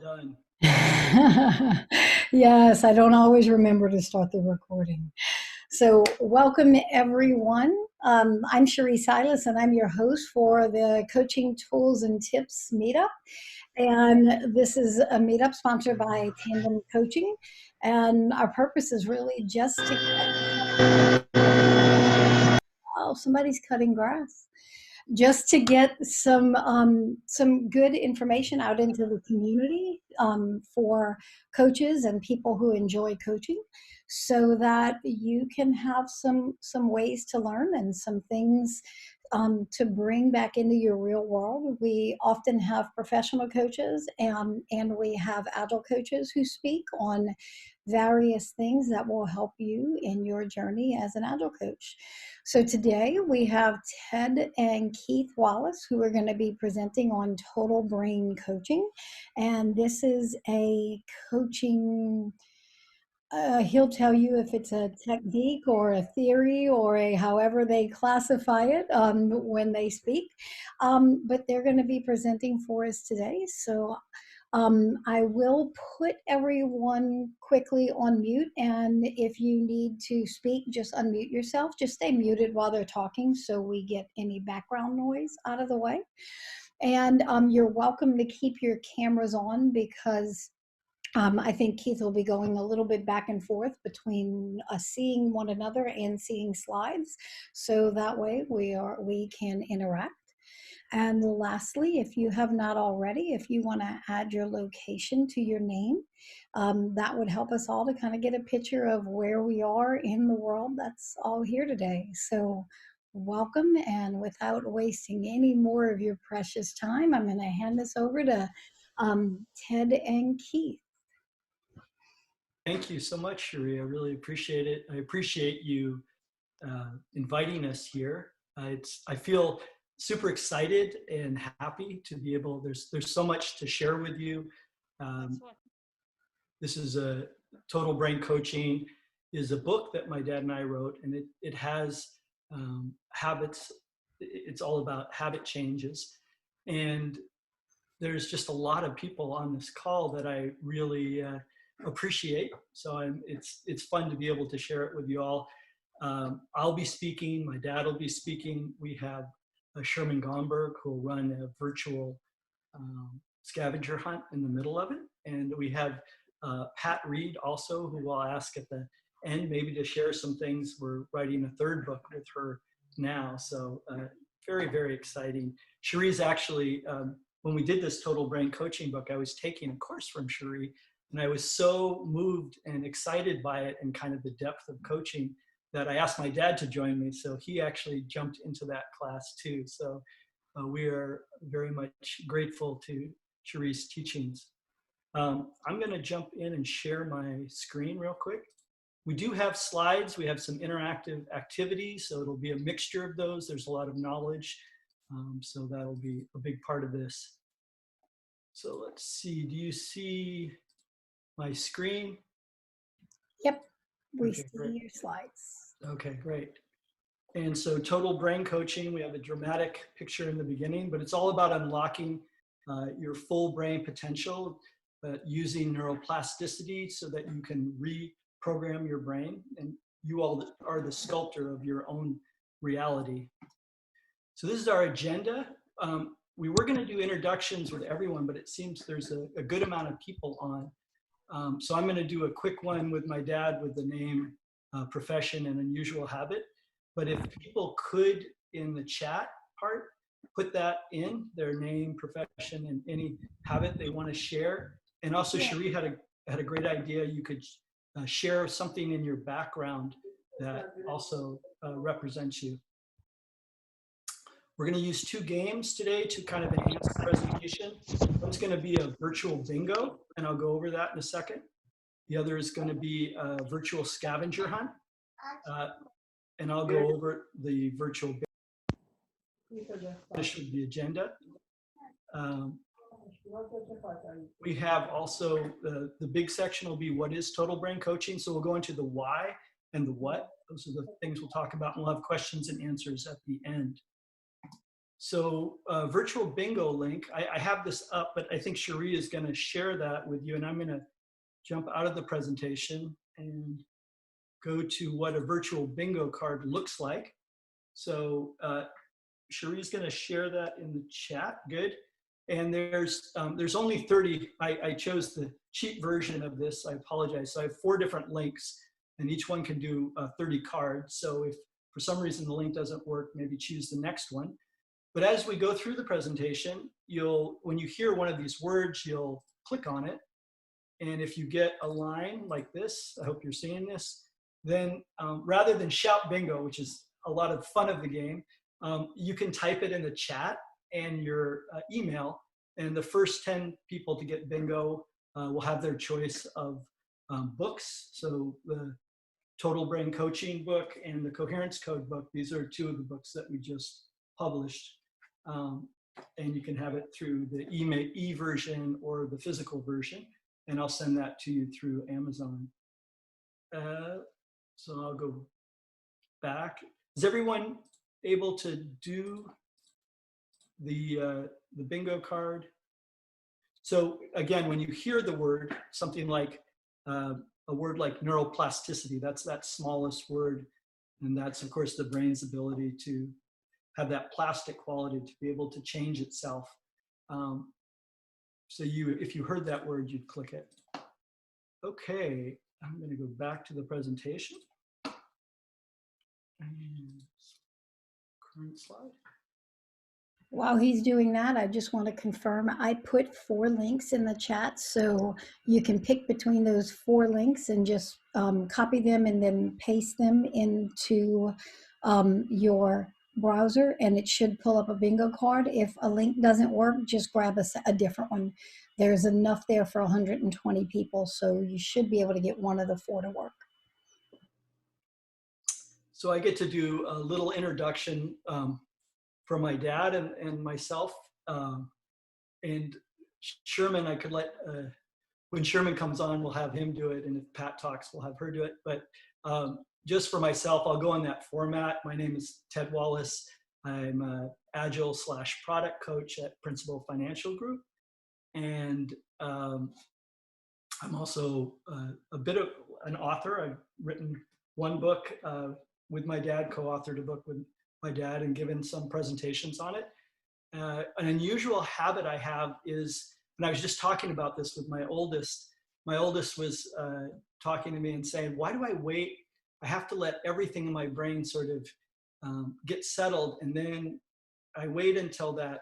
Well done. Yes, I don't always remember to start the recording. So, welcome everyone. I'm Cherie Silas, and I'm your host for the Coaching Tools and Tips Meetup. And this is a meetup sponsored by Tandem Coaching. And our purpose is really just to oh, somebody's cutting grass. Just to get some good information out into the community for coaches and people who enjoy coaching, so that you can have some ways to learn and some things to bring back into your real world. We often have professional coaches and we have adult coaches who speak on various things that will help you in your journey as an adult coach. So today we have Ted and Keith Wallace, who are going to be presenting on total brain coaching. And this is a coaching, he'll tell you if it's a technique or a theory or a however they classify it when they speak. But they're going to be presenting for us today. So I will put everyone quickly on mute, and if you need to speak, just unmute yourself. Just stay muted while they're talking so we get any background noise out of the way. And you're welcome to keep your cameras on, because I think Keith will be going a little bit back and forth between us seeing one another and seeing slides, so that way we can interact. And lastly, if you have not already, if you want to add your location to your name, that would help us all to kind of get a picture of where we are in the world that's all here today. So welcome, and without wasting any more of your precious time, I'm going to hand this over to Ted and Keith. Thank you so much, Cherie. I really appreciate it. I appreciate you inviting us here. I feel super excited and happy to be able. There's so much to share with you. This is a Total Brain Coaching is a book that my dad and I wrote, and it has habits. It's all about habit changes, and there's just a lot of people on this call that I really appreciate. So it's fun to be able to share it with you all. I'll be speaking. My dad will be speaking. We have Sherman Gomberg, who will run a virtual scavenger hunt in the middle of it. And we have Pat Reed also, who I'll ask at the end maybe to share some things. We're writing a third book with her now. So very, very exciting. Cherie's actually, when we did this Total Brain Coaching book, I was taking a course from Cherie, and I was so moved and excited by it and kind of the depth of coaching that I asked my dad to join me. So he actually jumped into that class too. So we are very much grateful to Cherie's teachings. I'm going to jump in and share my screen real quick. We do have slides. We have some interactive activities, so it'll be a mixture of those. There's a lot of knowledge, so that'll be a big part of this. So let's see. Do you see my screen? Yep, we see your slides. Okay, great. And so Total Brain Coaching, we have a dramatic picture in the beginning, but it's all about unlocking your full brain potential using neuroplasticity so that you can reprogram your brain, and you all are the sculptor of your own reality. So this is our agenda. We were going to do introductions with everyone, but it seems there's a good amount of people on. So I'm going to do a quick one with my dad with the name, profession, and unusual habit. But if people could, in the chat part, put that in, their name, profession, and any habit they want to share. And also, yeah. Cherie had a great idea. You could share something in your background that also represents you. We're going to use two games today to kind of enhance the presentation. One's going to be a virtual bingo, and I'll go over that in a second. The other is going to be a virtual scavenger hunt, and I'll go over the virtual bingo. Finish with the agenda. We have also the big section will be what is total brain coaching. So we'll go into the why and the what. Those are the things we'll talk about, and we'll have questions and answers at the end. So virtual bingo link, I have this up, but I think Cherie is going to share that with you. And I'm going to jump out of the presentation and go to what a virtual bingo card looks like. So Cherie's going to share that in the chat. Good. And there's only 30. I chose the cheap version of this. I apologize. So I have 4 different links, and each one can do 30 cards. So if for some reason the link doesn't work, maybe choose the next one. But as we go through the presentation, when you hear one of these words, you'll click on it. And if you get a line like this, I hope you're seeing this, then rather than shout bingo, which is a lot of fun of the game, you can type it in the chat and your email, and the first 10 people to get bingo will have their choice of books. So the Total Brain Coaching book and the Coherence Code book, these are 2 of the books that we just published. And you can have it through the e-version or the physical version, and I'll send that to you through Amazon. So I'll go back. Is everyone able to do the bingo card? So again, when you hear the word, something like a word like neuroplasticity, that's that smallest word, and that's of course the brain's ability to have that plastic quality to be able to change itself. So if you heard that word, you'd click it. Okay, I'm going to go back to the presentation. And current slide. While he's doing that, I just want to confirm I put 4 links in the chat, so you can pick between those 4 links and just copy them and then paste them into your browser, and it should pull up a bingo card. If a link doesn't work, just grab a different one. There's enough there for 120 people, so you should be able to get one of the 4 to work. So I get to do a little introduction for my dad and myself. And Sherman, I could let, when Sherman comes on, we'll have him do it. And if Pat talks, we'll have her do it. But just for myself, I'll go in that format. My name is Ted Wallace. I'm an Agile/product coach at Principal Financial Group. And I'm also a bit of an author. I've written 1 book with my dad, co-authored a book with my dad and given some presentations on it. An unusual habit I have is, and I was just talking about this with my oldest was talking to me and saying, why do I wait? I have to let everything in my brain sort of get settled, and then I wait until that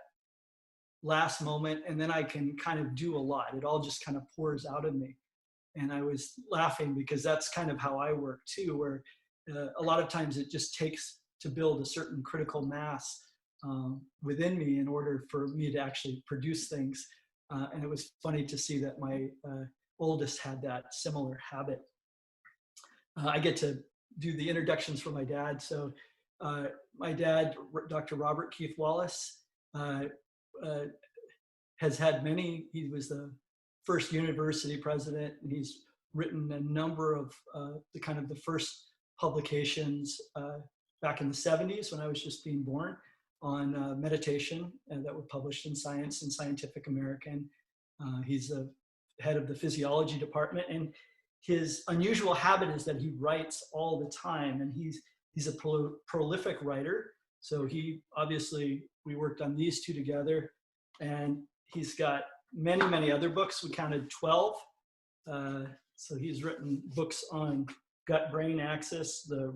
last moment, and then I can kind of do a lot. It all just kind of pours out of me. And I was laughing because that's kind of how I work too, where a lot of times it just takes to build a certain critical mass within me in order for me to actually produce things. And it was funny to see that my oldest had that similar habit. I get to do the introductions for my dad. So my dad, Dr. Robert Keith Wallace, has had many. He was the first university president, and he's written a number of the first publications back in the 70s when I was just being born on meditation that were published in Science and Scientific American. He's the head of the physiology department, and his unusual habit is that he writes all the time, and he's a prolific writer. So we worked on these 2 together, and he's got many, many other books. We counted 12. So he's written books on gut-brain axis, the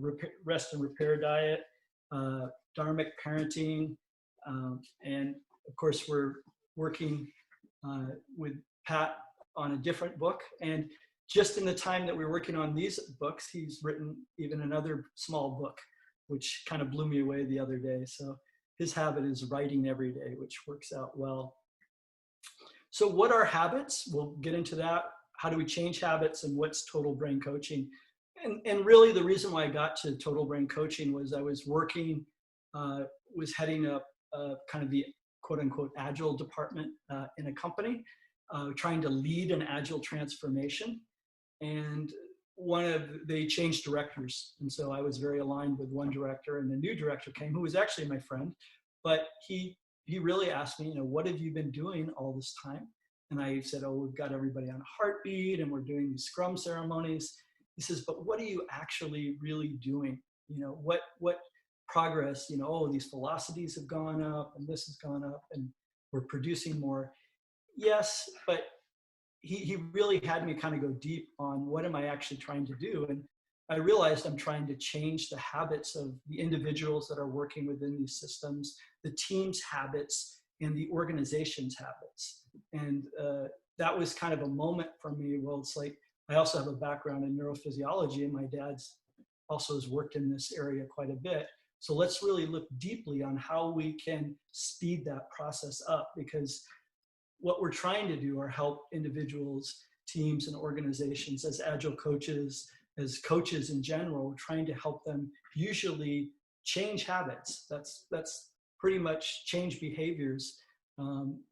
rest and repair diet, dharmic parenting, and of course we're working with Pat on a different book. And just in the time that we're working on these books, he's written even another small book, which kind of blew me away the other day. So his habit is writing every day, which works out well. So what are habits? We'll get into that. How do we change habits, and what's total brain coaching? And really the reason why I got to total brain coaching was I was working, was heading up kind of the quote unquote agile department in a company, trying to lead an agile transformation. And they changed directors. And so I was very aligned with one director, and the new director came, who was actually my friend, But he really asked me, what have you been doing all this time? And I said, oh, we've got everybody on a heartbeat and we're doing these scrum ceremonies. He says, but what are you actually really doing? What progress, oh, these velocities have gone up and this has gone up and we're producing more. Yes, but he really had me kind of go deep on what am I actually trying to do. And I realized I'm trying to change the habits of the individuals that are working within these systems, the team's habits, and the organization's habits. And that was kind of a moment for me. Well, it's like, I also have a background in neurophysiology, and my dad's also has worked in this area quite a bit. So let's really look deeply on how we can speed that process up, because what we're trying to do are help individuals, teams, and organizations as agile coaches, as coaches in general. We're trying to help them usually change habits. That's pretty much change behaviors,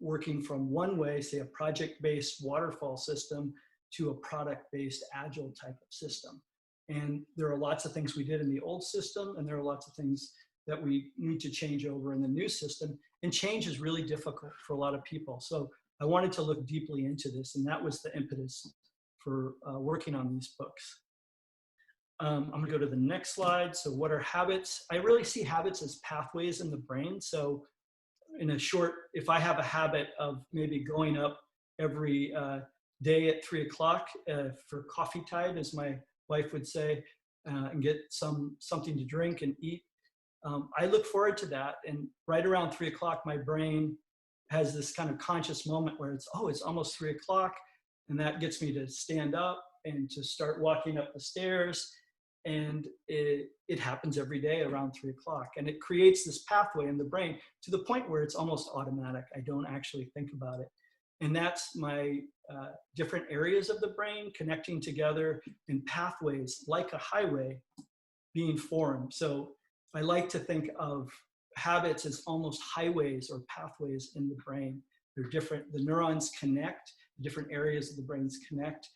working from one way, say a project-based waterfall system, to a product-based agile type of system. And there are lots of things we did in the old system, and there are lots of things that we need to change over in the new system. And change is really difficult for a lot of people. So I wanted to look deeply into this, and that was the impetus for working on these books. I'm gonna go to the next slide. So what are habits? I really see habits as pathways in the brain. So in a short, if I have a habit of maybe going up every day at 3 o'clock for coffee time, as my wife would say, and get something to drink and eat, I look forward to that. And right around 3 o'clock, my brain has this kind of conscious moment where it's almost 3 o'clock. And that gets me to stand up and to start walking up the stairs. And it happens every day around 3 o'clock. And it creates this pathway in the brain to the point where it's almost automatic. I don't actually think about it. And that's my different areas of the brain connecting together in pathways like a highway being formed. So I like to think of habits as almost highways or pathways in the brain. They're different. The neurons connect, different areas of the brains connect,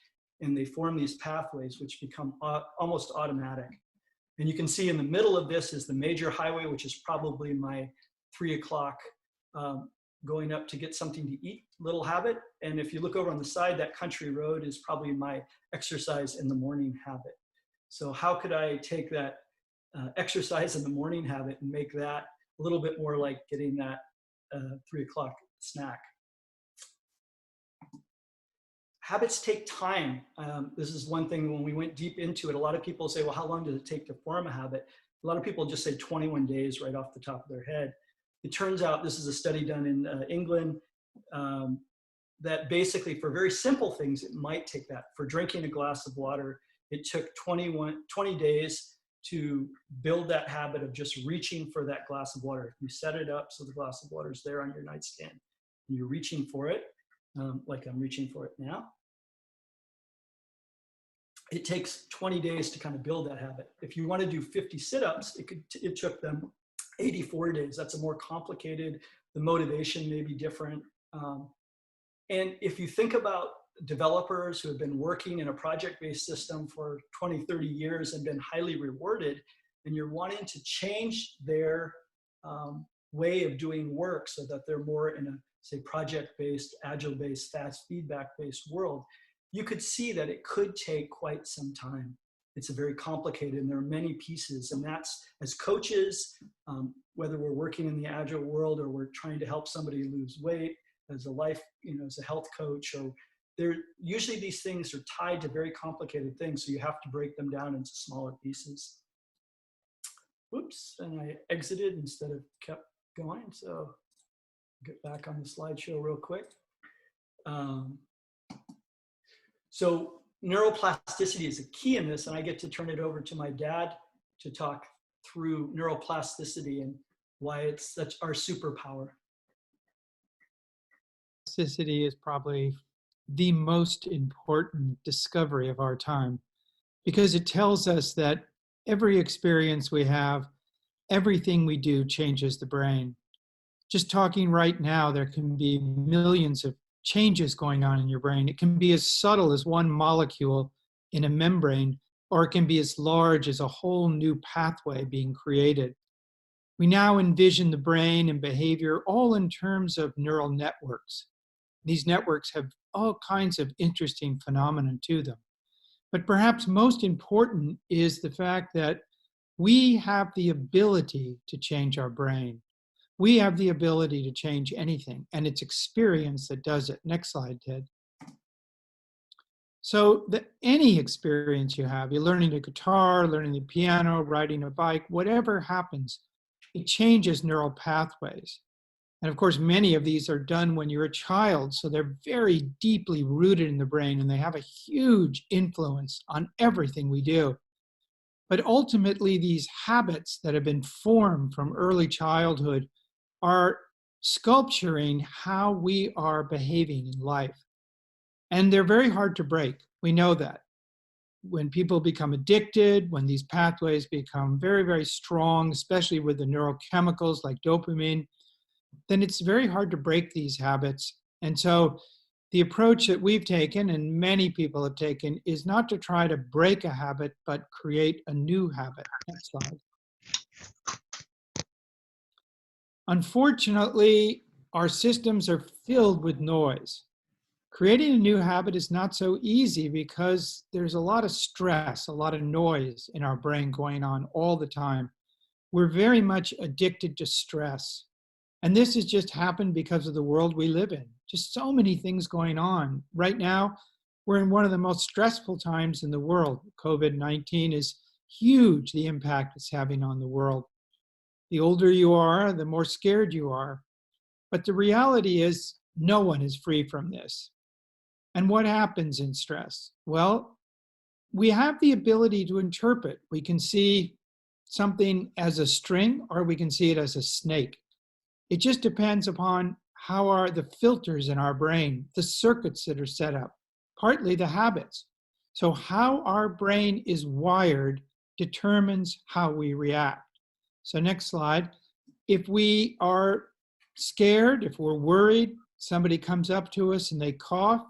and they form these pathways which become almost automatic. And you can see in the middle of this is the major highway, which is probably my 3 o'clock going up to get something to eat little habit. And if you look over on the side, that country road is probably my exercise in the morning habit. So how could I take that exercise in the morning habit and make that a little bit more like getting that 3 o'clock snack? Habits take time. This is one thing when we went deep into it, a lot of people say, well, how long does it take to form a habit? A lot of people just say 21 days right off the top of their head. It turns out, this is a study done in England, that basically for very simple things, it might take that. For drinking a glass of water, it took 20 days to build that habit of just reaching for that glass of water. If you set it up so the glass of water is there on your nightstand and you're reaching for it, like I'm reaching for it now, it takes 20 days to kind of build that habit. If you want to do 50 sit-ups, it took them 84 days. That's a more complicated, the motivation may be different. And if you think about developers who have been working in a project-based system for 20, 30 years and been highly rewarded, and you're wanting to change their way of doing work so that they're more in a, say, project-based, agile-based, fast feedback-based world, you could see that it could take quite some time. It's a very complicated, and there are many pieces. And that's, as coaches, whether we're working in the agile world or we're trying to help somebody lose weight, as a life, as a health coach, or usually these things are tied to very complicated things. So you have to break them down into smaller pieces. Whoops, and I exited instead of kept going. So get back on the slideshow real quick. So neuroplasticity is a key in this, and I get to turn it over to my dad to talk through neuroplasticity and why it's such our superpower. Plasticity is probably the most important discovery of our time, because it tells us that every experience we have, everything we do changes the brain. Just talking right now, there can be millions of changes going on in your brain. It can be as subtle as one molecule in a membrane, or it can be as large as a whole new pathway being created. We now envision the brain and behavior all in terms of neural networks. These networks have all kinds of interesting phenomena to them. But perhaps most important is the fact that we have the ability to change our brain. We have the ability to change anything, and it's experience that does it. Next slide, Ted. So any experience you have, you're learning the guitar, learning the piano, riding a bike, whatever happens, it changes neural pathways. And of course, many of these are done when you're a child, so they're very deeply rooted in the brain, and they have a huge influence on everything we do. But ultimately, these habits that have been formed from early childhood are sculpturing how we are behaving in life. And they're very hard to break. We know that. When people become addicted, when these pathways become very, very strong, especially with the neurochemicals like dopamine, then it's very hard to break these habits. And so the approach that we've taken, and many people have taken, is not to try to break a habit, but create a new habit. Next slide. Unfortunately, our systems are filled with noise. Creating a new habit is not so easy because there's a lot of stress, a lot of noise in our brain going on all the time. We're very much addicted to stress. And this has just happened because of the world we live in. Just so many things going on. Right now, we're in one of the most stressful times in the world. COVID-19 is huge, the impact it's having on the world. The older you are, the more scared you are. But the reality is, no one is free from this. And what happens in stress? Well, we have the ability to interpret. We can see something as a string, or we can see it as a snake. It just depends upon how are the filters in our brain, the circuits that are set up, partly the habits. So how our brain is wired determines how we react. So next slide. If we are scared, if we're worried, somebody comes up to us and they cough,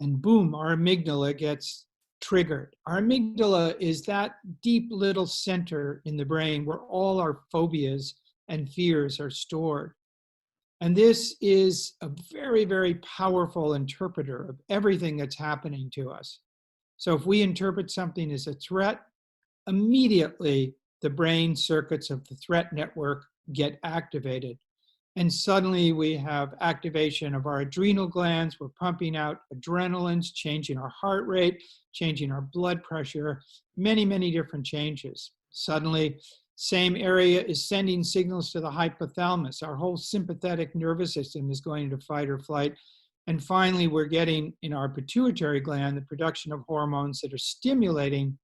and boom, our amygdala gets triggered. Our amygdala is that deep little center in the brain where all our phobias and fears are stored. And this is a very, very powerful interpreter of everything that's happening to us. So if we interpret something as a threat, immediately the brain circuits of the threat network get activated. And suddenly we have activation of our adrenal glands. We're pumping out adrenalines, changing our heart rate, changing our blood pressure, many, many different changes. Suddenly, same area is sending signals to the hypothalamus. Our whole sympathetic nervous system is going into fight or flight. And finally, we're getting in our pituitary gland the production of hormones that are stimulating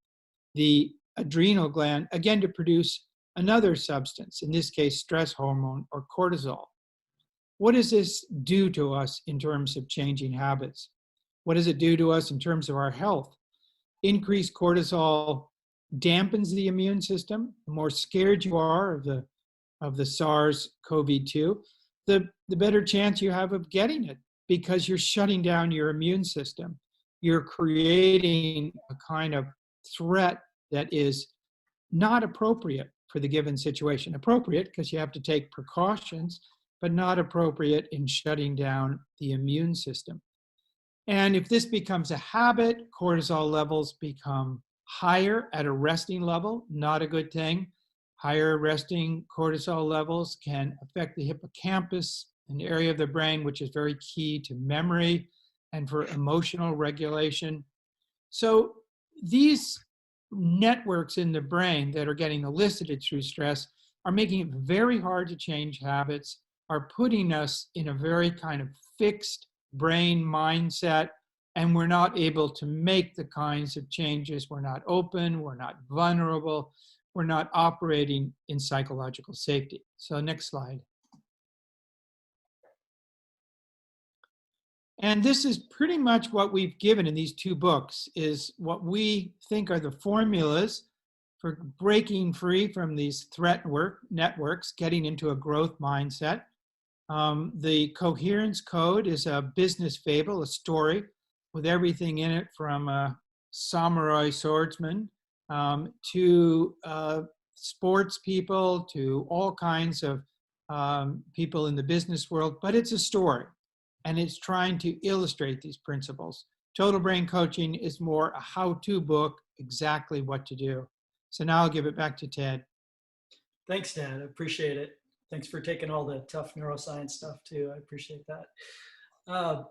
the adrenal gland, again, to produce another substance, in this case, stress hormone or cortisol. What does this do to us in terms of changing habits? What does it do to us in terms of our health? Increased cortisol dampens the immune system. The more scared you are of the SARS-CoV-2, the better chance you have of getting it, because you're shutting down your immune system. You're creating a kind of threat that is not appropriate for the given situation. Appropriate because you have to take precautions, but not appropriate in shutting down the immune system. And if this becomes a habit, cortisol levels become higher at a resting level, not a good thing. Higher resting cortisol levels can affect the hippocampus, an area of the brain which is very key to memory and for emotional regulation. So these networks in the brain that are getting elicited through stress are making it very hard to change habits, are putting us in a very kind of fixed brain mindset, and we're not able to make the kinds of changes. We're not open, we're not vulnerable, we're not operating in psychological safety. So next slide. And this is pretty much what we've given in these two books, is what we think are the formulas for breaking free from these threat networks, getting into a growth mindset. The coherence code is a business fable, a story with everything in it from a samurai swordsman to sports people to all kinds of people in the business world, but it's a story and it's trying to illustrate these principles. Total Brain Coaching is more a how-to book, exactly what to do. So now I'll give it back to Ted. Thanks, Dan. I appreciate it. Thanks for taking all the tough neuroscience stuff too. I appreciate that.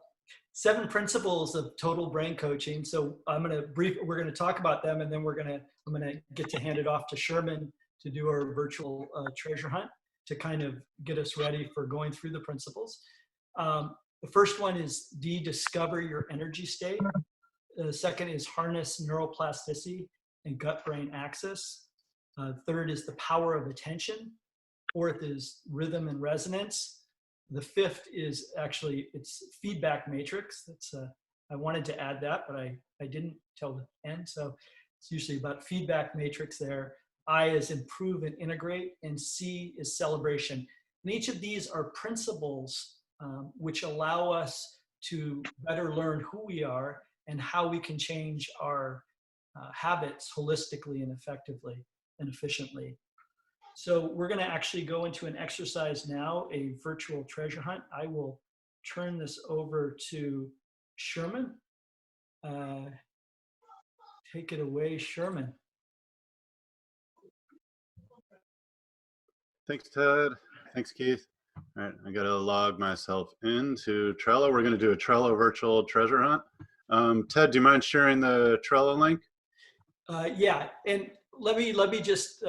7 principles of total brain coaching. So we're going to talk about them, and then I'm going to get to hand it off to Sherman to do our virtual treasure hunt to kind of get us ready for going through the principles. The first one is discover your energy state. The second is harness neuroplasticity and gut-brain axis. Third is the power of attention. Fourth is rhythm and resonance. The fifth is actually, it's feedback matrix. That's I wanted to add that, but I didn't till the end. So it's usually about feedback matrix there. I is improve and integrate, and C is celebration. And each of these are principles which allow us to better learn who we are and how we can change our habits holistically and effectively and efficiently. So we're going to actually go into an exercise now, a virtual treasure hunt. I will turn this over to Sherman. Take it away, Sherman. Thanks, Ted. Thanks, Keith. All right, I got to log myself into Trello. We're going to do a Trello virtual treasure hunt. Ted, do you mind sharing the Trello link? Yeah, and let me just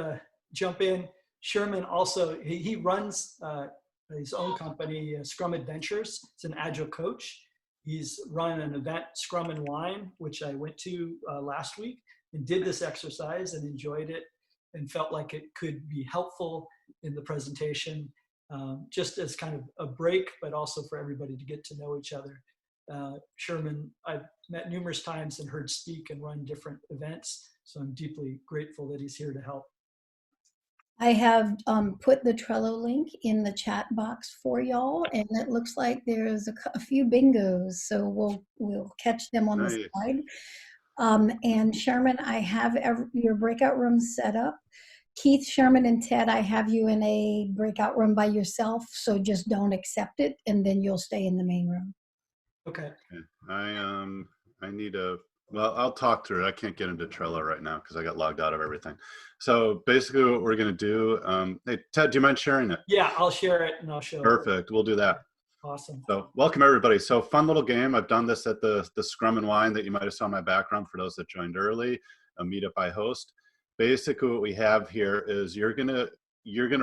jump in. Sherman also, he runs his own company, Scrum Adventures. It's an agile coach. He's run an event, Scrum and Wine, which I went to last week and did this exercise and enjoyed it and felt like it could be helpful in the presentation, just as kind of a break, but also for everybody to get to know each other. Sherman, I've met numerous times and heard speak and run different events, so I'm deeply grateful that he's here to help. I have put the Trello link in the chat box for y'all, and it looks like there's a few bingos, so we'll catch them on the slide. And Sherman, I have your breakout room set up. Keith, Sherman, and Ted, I have you in a breakout room by yourself, so just don't accept it, and then you'll stay in the main room. Okay. I need well, I'll talk through it. I can't get into Trello right now because I got logged out of everything. So basically what we're going to do, hey, Ted, do you mind sharing it? Yeah, I'll share it and I'll show it. Perfect. We'll do that. Awesome. So welcome, everybody. So fun little game. I've done this at the Scrum and Wine that you might have saw in my background for those that joined early, a meetup I host. Basically what we have here is you're gonna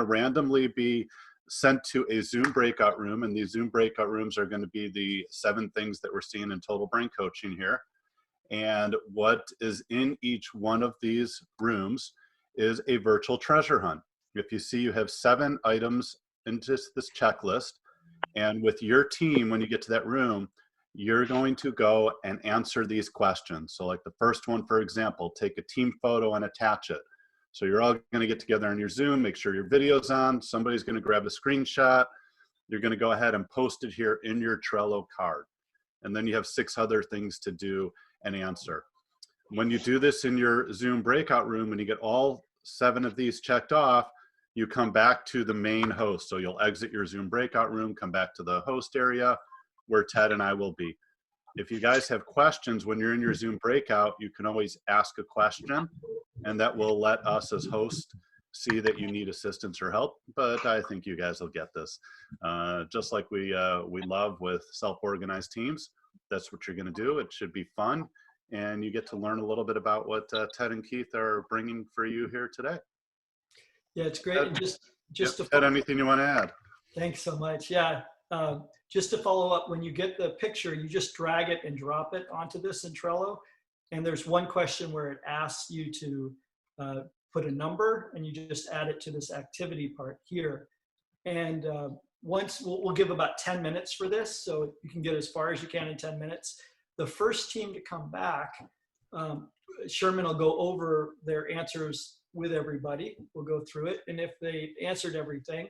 randomly be sent to a Zoom breakout room, and these Zoom breakout rooms are going to be the 7 things that we're seeing in Total Brain Coaching here. And what is in each one of these rooms is a virtual treasure hunt. If you see, you have 7 items into this checklist, and with your team, when you get to that room, you're going to go and answer these questions. So like the first one, for example, take a team photo and attach it. So you're all going to get together on your Zoom, make sure your video's on, somebody's going to grab a screenshot, you're going to go ahead and post it here in your Trello card. And then you have 6 other things to do and answer. When you do this in your Zoom breakout room and you get all 7 of these checked off, you come back to the main host. So you'll exit your Zoom breakout room, come back to the host area where Ted and I will be. If you guys have questions when you're in your Zoom breakout, you can always ask a question, and that will let us as host see that you need assistance or help. But I think you guys will get this. Just like we love with self-organized teams, that's what you're going to do. It should be fun, and you get to learn a little bit about what Ted and Keith are bringing for you here today. Yeah, it's great. And just to Ted, anything you want to add? Thanks so much. Yeah, just to follow up, when you get the picture, you just drag it and drop it onto this in Trello. And there's one question where it asks you to put a number, and you just add it to this activity part here. And once we'll give about 10 minutes for this, so you can get as far as you can in 10 minutes. The first team to come back, Sherman will go over their answers with everybody. We'll go through it. And if they answered everything,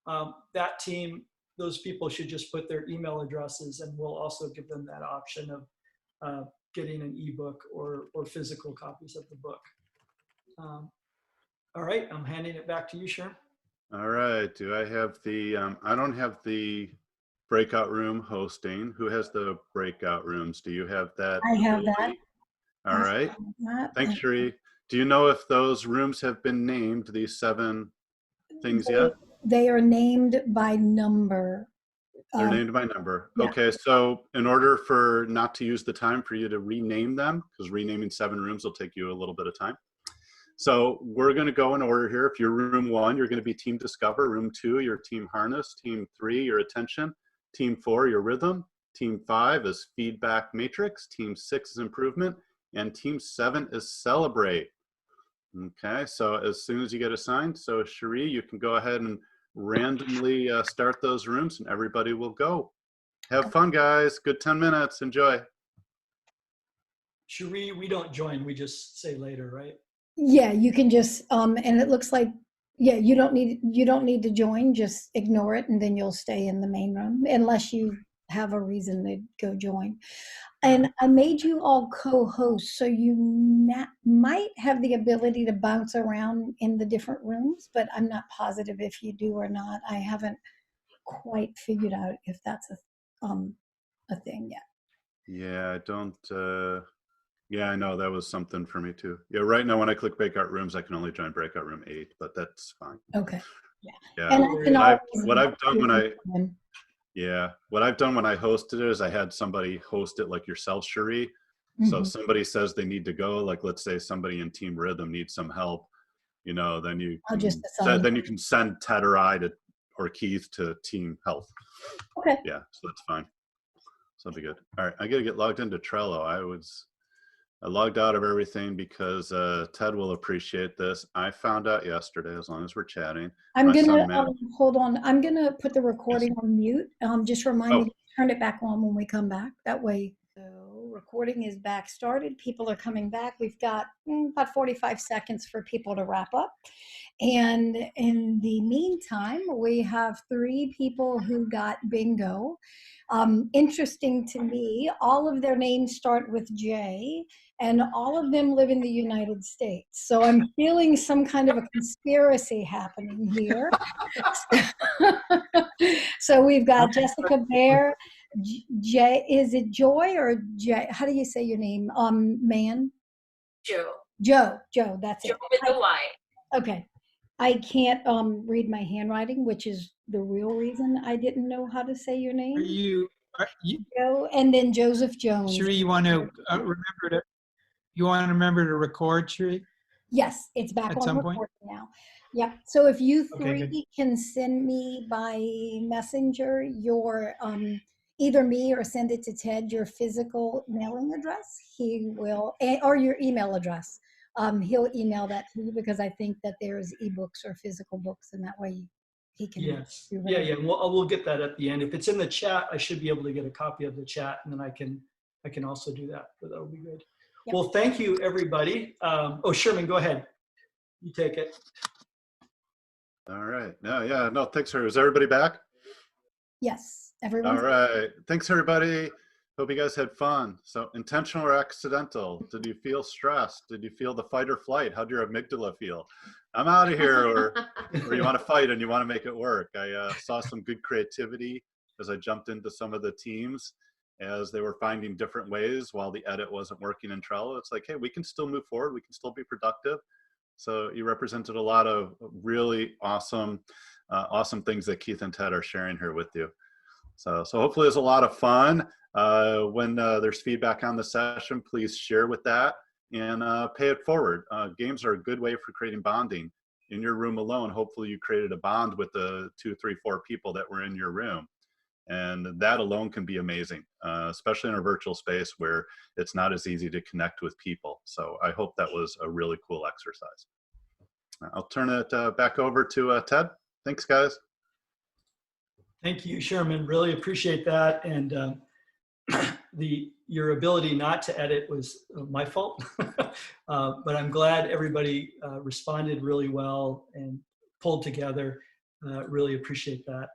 that team, those people should just put their email addresses, and we'll also give them that option of getting an ebook or physical copies of the book. All right, I'm handing it back to you, Sherm. All right. Do I have the, I don't have the breakout room hosting. Who has the breakout rooms? Do you have that? I have that. Julie? All I right. have that. Thanks, Sheree. Do you know if those rooms have been named, these 7 things yet? They are named by number. They're named by number. Yeah. Okay, so in order for not to use the time for you to rename them, because renaming 7 rooms will take you a little bit of time. So we're going to go in order here. If you're room 1, you're going to be Team Discover. Room 2, your Team Harness. Team 3, your Attention. Team 4, your Rhythm. Team 5 is Feedback Matrix. Team 6 is Improvement. And Team 7 is Celebrate. Okay, so as soon as you get assigned, so Cherie, you can go ahead and randomly start those rooms and everybody will go. Have fun, guys. Good 10 minutes. Enjoy. Cherie, we don't join. We just say later, right? Yeah, you can just and it looks like, yeah, you don't need to join. Just ignore it, and then you'll stay in the main room unless you have a reason to go join. And I made you all co-hosts, so you might have the ability to bounce around in the different rooms, but I'm not positive if you do or not. I haven't quite figured out if that's a thing yet. Yeah, I don't, yeah, I know that was something for me too. Yeah, right now when I click breakout rooms, I can only join breakout room 8, but that's fine. Okay. Yeah. Yeah. And I can What I've done when I, always- yeah, what I've done when I hosted it is I had somebody host it like yourself, Cherie. So if somebody says they need to go, like let's say somebody in Team Rhythm needs some help, you know, then you I'll can, just assign. then you can send Ted or I to, or Keith to Team Health. Okay. Yeah, so that's fine. So that'll be good. All right, I gotta get logged into Trello. I logged out of everything because Ted will appreciate this. I found out yesterday, as long as we're chatting. I'm gonna hold on. I'm gonna put the recording on mute. Just remind me to turn it back on when we come back. That way, so recording is back started. People are coming back. We've got about 45 seconds for people to wrap up. And in the meantime, we have 3 people who got bingo. Interesting to me, all of their names start with J, and all of them live in the United States. So I'm feeling some kind of a conspiracy happening here. So we've got Jessica Bear, J, is it Joy or J? How do you say your name? Man? Joe. Joe, that's Joe it. with the Y. Okay. I can't read my handwriting, which is the real reason I didn't know how to say your name. Are you Joe, and then Joseph Jones. Cherie, you want to remember to record, Cherie? Yes, it's back At on some recording point? now. Yep. So if you Okay, 3 can send me by messenger your either me or send it to Ted your physical mailing address, he will, or your email address. He'll email that to you because I think that there's ebooks or physical books, and that way he can. Yes. Yeah. We'll get that at the end. If it's in the chat, I should be able to get a copy of the chat, and then I can also do that. But that'll be good. Yep. Well, thank you, everybody. Oh, Sherman, go ahead. You take it. All right. No, thanks, Is everybody back? Yes, everyone. All right. Thanks, everybody. Hope you guys had fun. So intentional or accidental? Did you feel stressed? Did you feel the fight or flight? How'd your amygdala feel? I'm out of here, or you want to fight and you want to make it work. I saw some good creativity as I jumped into some of the teams as they were finding different ways while the edit wasn't working in Trello. It's like, hey, we can still move forward. We can still be productive. So you represented a lot of really awesome, awesome things that Keith and Ted are sharing here with you. So hopefully it's a lot of fun. When there's feedback on the session, please share with that and pay it forward. Games are a good way for creating bonding. In your room alone, hopefully you created a bond with the 2, 3, 4 people that were in your room. And that alone can be amazing, especially in a virtual space where it's not as easy to connect with people. So I hope that was a really cool exercise. I'll turn it back over to Ted. Thanks, guys. Thank you, Sherman. Really appreciate that. And your ability not to edit was my fault. But I'm glad everybody responded really well and pulled together. Really appreciate that.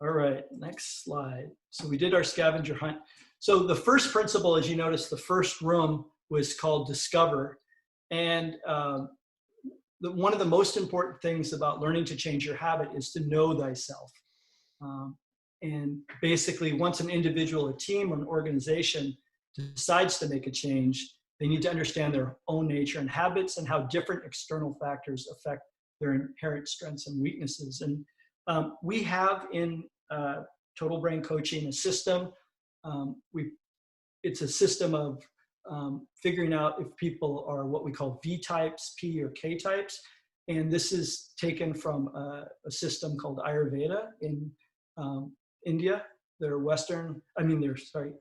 All right, next slide. So we did our scavenger hunt. So the first principle, as you notice, the first room was called Discover. And one of the most important things about learning to change your habit is to know thyself. And basically, once an individual, a team, or an organization decides to make a change, they need to understand their own nature and habits and how different external factors affect their inherent strengths and weaknesses. And we have in Total Brain Coaching a system. It's a system of figuring out if people are what we call V types, P or K types. And this is taken from a system called Ayurveda in India. They're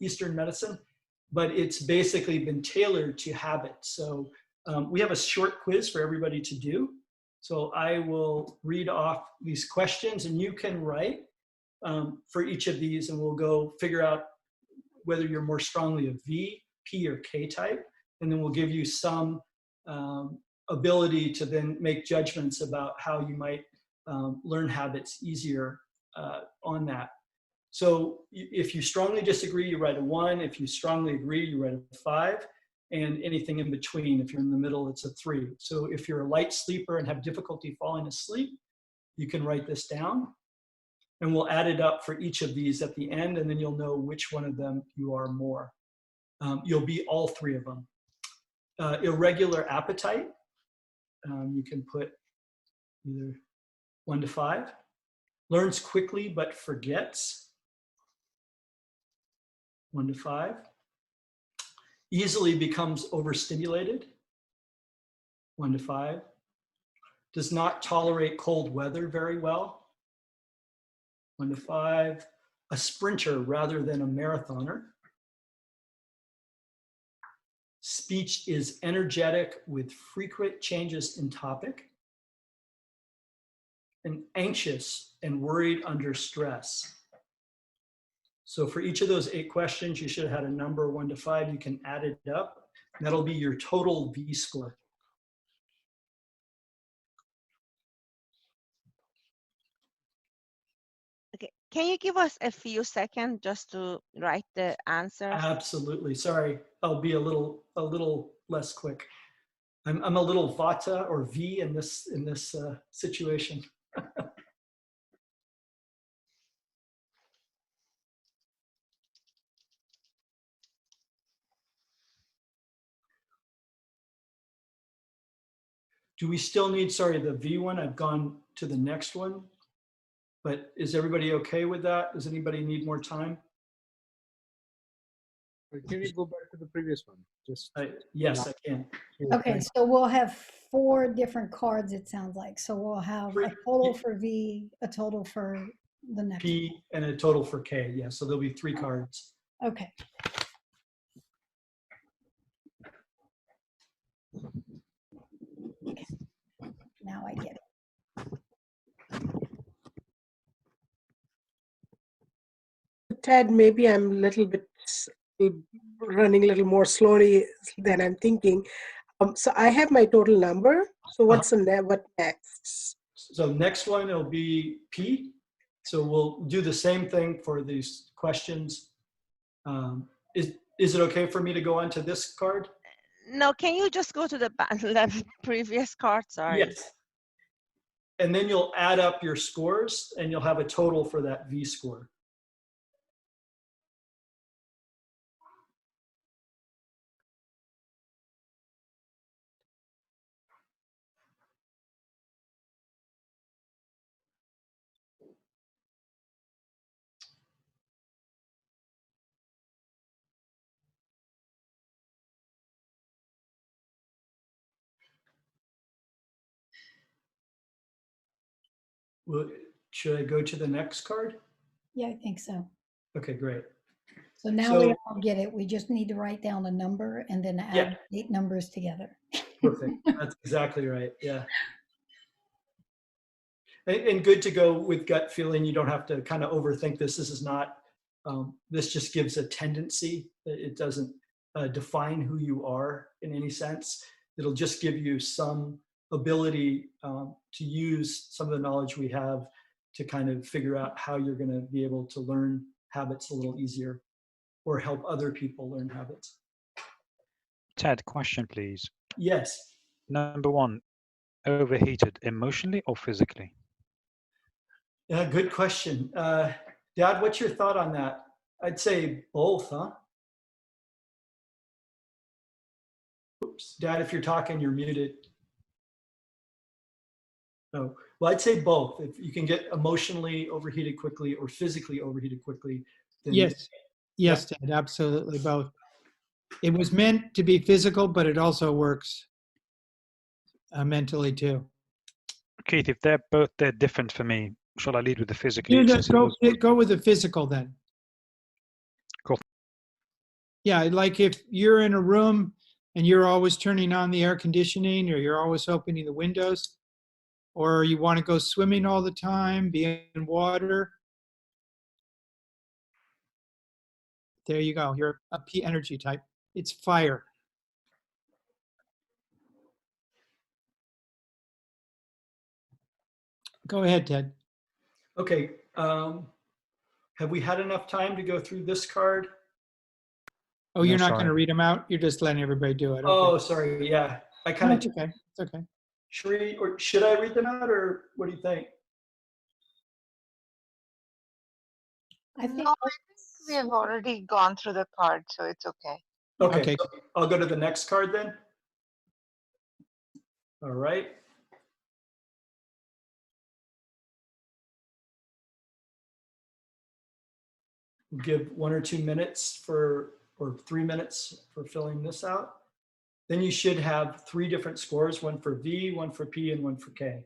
Eastern medicine, but it's basically been tailored to habits. So we have a short quiz for everybody to do. So I will read off these questions and you can write for each of these, and we'll go figure out whether you're more strongly a V, P, or K type. And then we'll give you some ability to then make judgments about how you might learn habits easier on that. So if you strongly disagree, you write a 1. If you strongly agree, you write a 5. And anything in between. If you're in the middle, it's a 3. So if you're a light sleeper and have difficulty falling asleep, you can write this down. And we'll add it up for each of these at the end, and then you'll know which one of them you are more. You'll be all 3 of them. Irregular appetite, you can put either 1 to 5. Learns quickly but forgets, 1 to 5. Easily becomes overstimulated, 1 to 5. Does not tolerate cold weather very well, 1 to 5. A sprinter rather than a marathoner. Speech is energetic with frequent changes in topic. And anxious and worried under stress. So for each of those 8 questions, you should have had a number 1 to 5. You can add it up. And that'll be your total V score. Okay, can you give us a few seconds just to write the answers? Absolutely. Sorry, I'll be a little less quick. I'm a little Vata or V in this situation. Do we still need, sorry, the V one? I've gone to the next one, but is everybody okay with that? Does anybody need more time? Can you go back to the previous one? Just Yes, I can. Okay, so we'll have 4 different cards, it sounds like. So we'll have a total for V, a total for the next P, and a total for K. Yeah, so there'll be 3 cards. Okay. Okay. Now I get it. Ted, maybe I'm a little bit running a little more slowly than I'm thinking. So I have my total number. So what's what next? So next one will be P. So we'll do the same thing for these questions. Is it okay for me to go on to this card? No, can you just go to the previous card? Sorry. Yes. And then you'll add up your scores and you'll have a total for that V score. Well, should I go to the next card? Yeah, I think so. Okay, great. So now we all get it. We just need to write down a number and then add 8 numbers together. Perfect. That's exactly right. Yeah. And good to go with gut feeling. You don't have to kind of overthink this. This is not, this just gives a tendency. It doesn't define who you are in any sense. It'll just give you some ability to use some of the knowledge we have to kind of figure out how you're going to be able to learn habits a little easier or help other people learn habits. Ted, question please. Yes. Number 1, overheated emotionally or physically? Yeah, good question. Dad, what's your thought on that? I'd say both, huh? Oops, Dad, if you're talking, you're muted. No, well, I'd say both. If you can get emotionally overheated quickly or physically overheated quickly, then Yes, yes, Ted, absolutely both. It was meant to be physical, but it also works mentally too. Keith, if they're different for me, shall I lead with the physically? You Since just go with the physical then. Cool. Yeah, like if you're in a room and you're always turning on the air conditioning or you're always opening the windows, or you want to go swimming all the time, be in water, there you go. You're a P energy type. It's fire. Go ahead, Ted. okay. Have we had enough time to go through this card? Oh, No, you're not going sorry. to read them out? You're just letting everybody do it. Okay. Oh, sorry. Yeah, I kind No, of. it's okay. It's okay. Should I read them out, or what do you think? I think No, I think we have already gone through the card, so it's okay. Okay, Okay. so I'll go to the next card then. All right. We'll give 1 or 2 minutes or 3 minutes for filling this out. Then you should have 3 different scores, one for V, one for P, and one for K.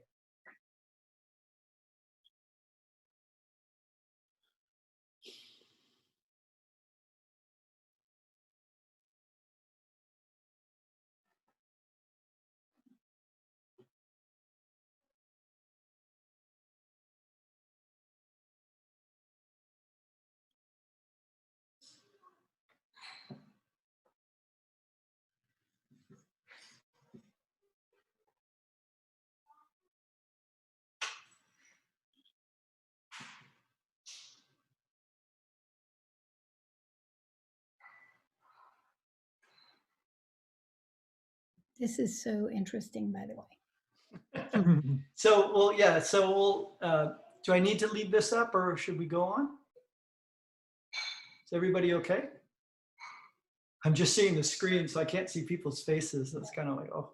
this is so interesting, by the way. So, well, yeah, so do I need to leave this up or should we go on? Is everybody okay? I'm just seeing the screen, so I can't see people's faces. So it's kind of like, oh.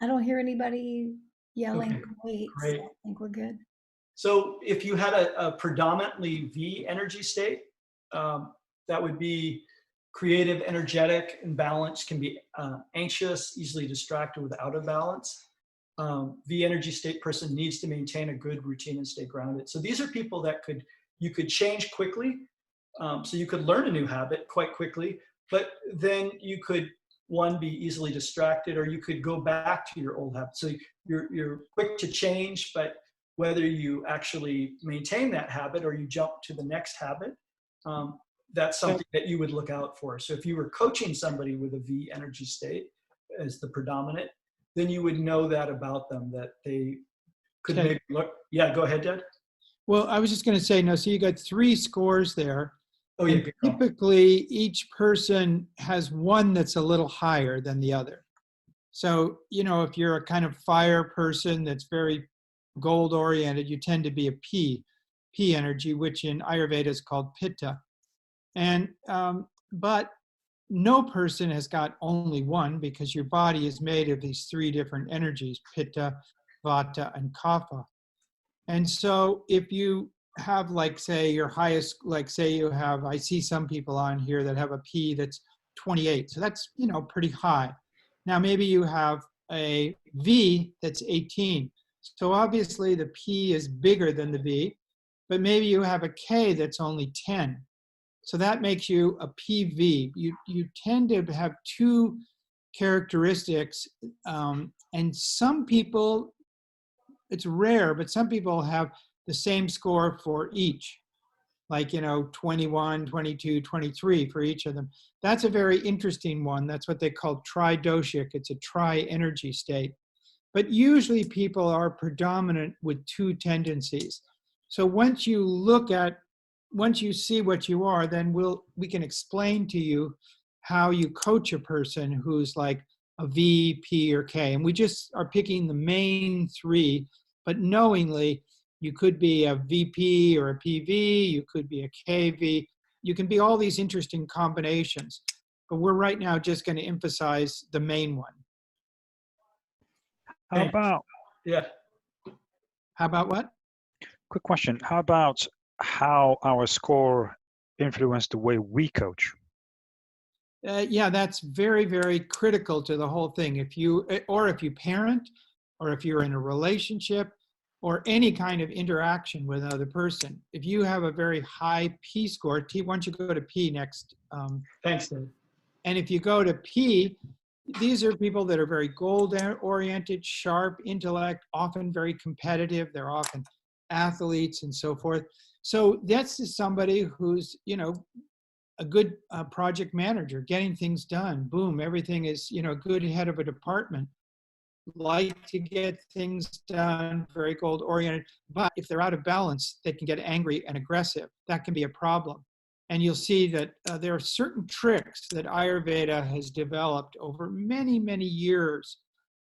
I don't hear anybody yelling. Okay, Wait, great. so I think we're good. So if you had a predominantly V energy state, that would be creative, energetic, and balanced, can be anxious, easily distracted with out of balance. V energy state person needs to maintain a good routine and stay grounded. So these are people that you could change quickly. So you could learn a new habit quite quickly, but then you could, one, be easily distracted, or you could go back to your old habit. So you're quick to change, but whether you actually maintain that habit or you jump to the next habit, that's something that you would look out for. So if you were coaching somebody with a V energy state as the predominant, then you would know that about them, that they could maybe look. Yeah, go ahead, Dad. Well, I was just going to say, no, so you got 3 scores there. Oh, yeah. And typically, each person has one that's a little higher than the other. So, if you're a kind of fire person that's very gold oriented, you tend to be a P energy, which in Ayurveda is called Pitta. And but no person has got only one, because your body is made of these 3 different energies: Pitta, Vata, and Kapha. And so if you have, like, say, your highest, like, say you have, I see some people on here that have a P that's 28. So that's, pretty high. Now, maybe you have a V that's 18. So obviously the P is bigger than the V, but maybe you have a K that's only 10. So that makes you a PV. You tend to have 2 characteristics. And some people, it's rare, but some people have the same score for each, like, 21, 22, 23 for each of them. That's a very interesting one. That's what they call tridoshic. It's a tri-energy state. But usually people are predominant with 2 tendencies. So once you see what you are, then we can explain to you how you coach a person who's like a V, P, or K. And we just are picking the main three, but knowingly, you could be a VP or a PV, you could be a KV, you can be all these interesting combinations. But we're right now just going to emphasize the main one. How about, Yeah. How about what? quick question, how about how our score influenced the way we coach? Yeah, that's very, very critical to the whole thing. If you parent, or if you're in a relationship, or any kind of interaction with another person, if you have a very high P score, T, why don't you go to P next? Thanks, Dave. And if you go to P, these are people that are very goal-oriented, sharp intellect, often very competitive. They're often athletes and so forth. So that's somebody who's, you know, a good project manager, getting things done. Boom, everything is, you know, good head of a department. Like to get things done, very goal oriented. But if they're out of balance, they can get angry and aggressive. That can be a problem. And you'll see that there are certain tricks that Ayurveda has developed over many, many years.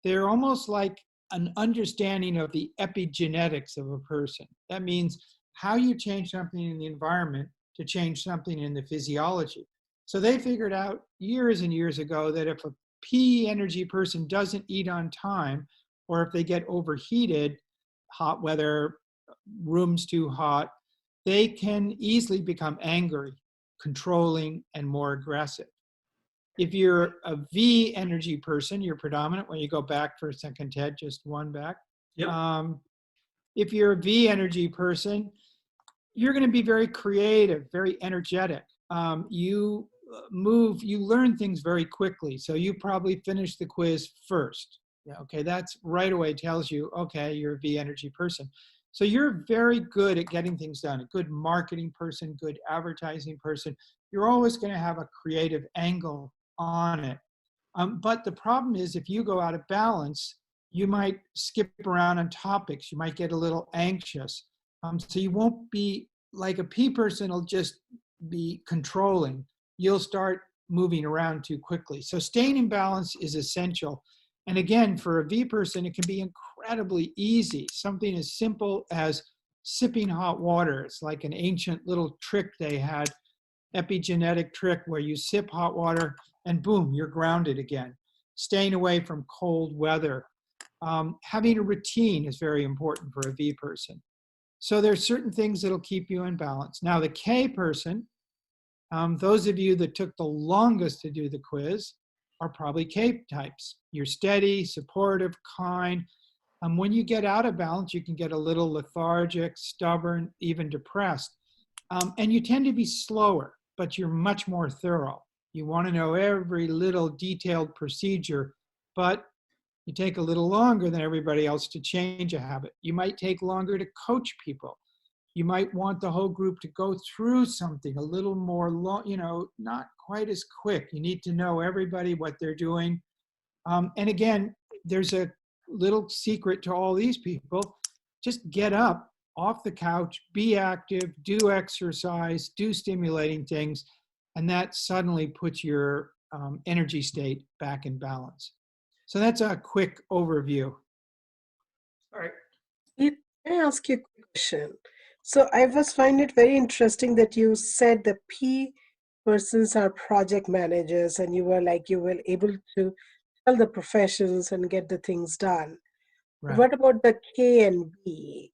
They're almost like an understanding of the epigenetics of a person. That means how you change something in the environment to change something in the physiology. So they figured out years and years ago that if a P energy person doesn't eat on time, or if they get overheated, hot weather, room's too hot, they can easily become angry, controlling, and more aggressive. If you're a V energy person, you're predominant. When you go back for a second, Ted, just one back. Yep. If you're a V energy person, you're going to be very creative, very energetic. You learn things very quickly. So you probably finish the quiz first. Yeah, okay, that's right away tells you, okay, you're a V energy person. So you're very good at getting things done, a good marketing person, good advertising person. You're always going to have a creative angle on it. But the problem is if you go out of balance, you might skip around on topics. You might get a little anxious. So you won't be like a P person will just be controlling. You'll start moving around too quickly. So staying in balance is essential. And again, for a V person, it can be incredibly easy. Something as simple as sipping hot water. It's like an ancient little trick they had, epigenetic trick where you sip hot water and boom, you're grounded again. Staying away from cold weather. Having a routine is very important for a V person. So there's certain things that'll keep you in balance. Now the K person, those of you that took the longest to do the quiz are probably K types. You're steady, supportive, kind. When you get out of balance, you can get a little lethargic, stubborn, even depressed. And you tend to be slower, but you're much more thorough. You want to know every little detailed procedure, but you take a little longer than everybody else to change a habit. You might take longer to coach people. You might want the whole group to go through something a little more long, you know, not quite as quick. You need to know everybody what they're doing. And again, there's a little secret to all these people. Just get up off the couch, be active, do exercise, do stimulating things, and that suddenly puts your energy state back in balance. So that's a quick overview. All right. Can I ask you a quick question? So I was find it very interesting that you said the P persons are project managers and you were able to tell the professions and get the things done. Right. What about the K and B?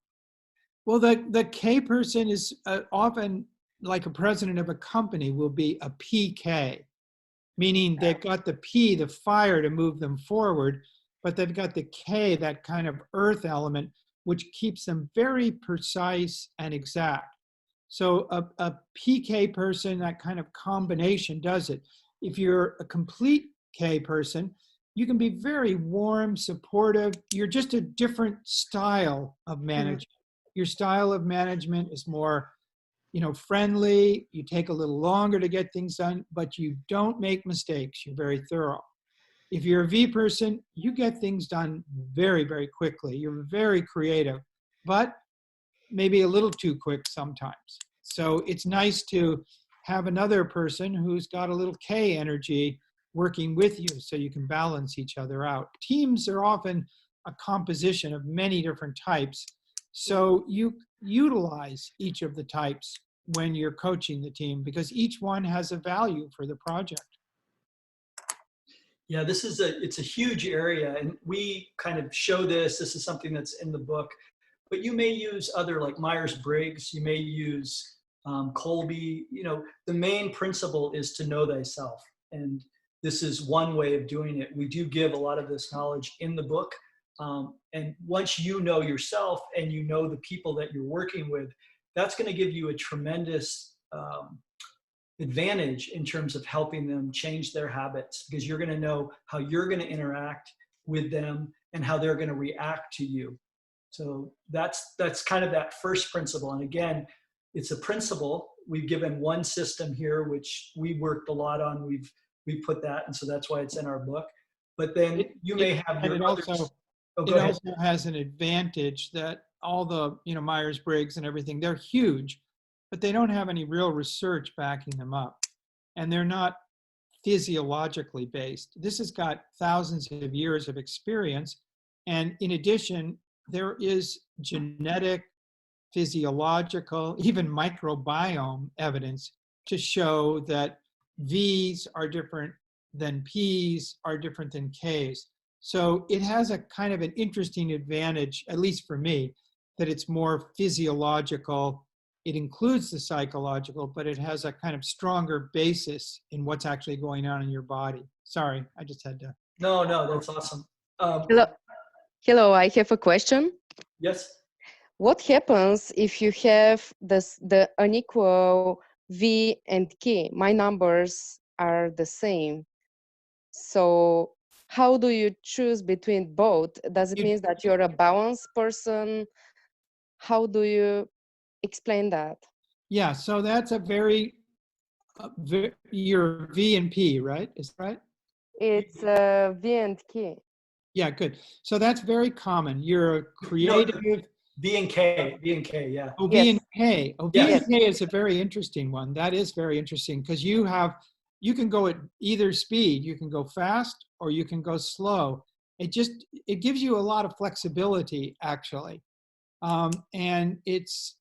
Well, the K person is often like a president of a company will be a PK, meaning they've got the P, the fire to move them forward, but they've got the K, that kind of earth element, which keeps them very precise and exact. So a PK person, that kind of combination does it. If you're a complete K person, you can be very warm, supportive. You're just a different style of management. Your style of management is more, you know, friendly. You take a little longer to get things done, but you don't make mistakes. You're very thorough. If you're a V person, you get things done very, very quickly. You're very creative, but maybe a little too quick sometimes. So it's nice to have another person who's got a little K energy working with you so you can balance each other out. Teams are often a composition of many different types. So you utilize each of the types when you're coaching the team because each one has a value for the project. Yeah, it's a huge area, and we kind of show this. This is something that's in the book, but you may use other like Myers-Briggs. You may use Colby. You know, the main principle is to know thyself, and this is one way of doing it. We do give a lot of this knowledge in the book, and once you know yourself and you know the people that you're working with, that's going to give you a tremendous advantage in terms of helping them change their habits, because you're going to know how you're going to interact with them and how they're going to react to you. So that's kind of that first principle. And again, it's a principle. We've given one system here, which we worked a lot on. We put that, and so that's why it's in our book. But then you may have your others. It also has an advantage that all the Myers-Briggs and everything, they're huge, but they don't have any real research backing them up, and they're not physiologically based. This has got thousands of years of experience, and in addition, there is genetic, physiological, even microbiome evidence to show that V's are different than P's, are different than K's. So it has a kind of an interesting advantage, at least for me, that it's more physiological. It includes the psychological, but it has a kind of stronger basis in what's actually going on in your body. Sorry, I just had to. No, that's awesome. Hello, I have a question. Yes. What happens if you have the unequal V and K? My numbers are the same. So how do you choose between both? Does it mean that you're a balanced person? How do you explain that? Yeah, so that's a very, your V and P, right? Is that right? It's V and K. Yeah, good. So that's very common. You're a creative. V and K, yeah. Oh, V and K. Oh, V Yes. and K is a very interesting one. That is very interesting because you can go at either speed. You can go fast or you can go slow. It gives you a lot of flexibility, actually. And it's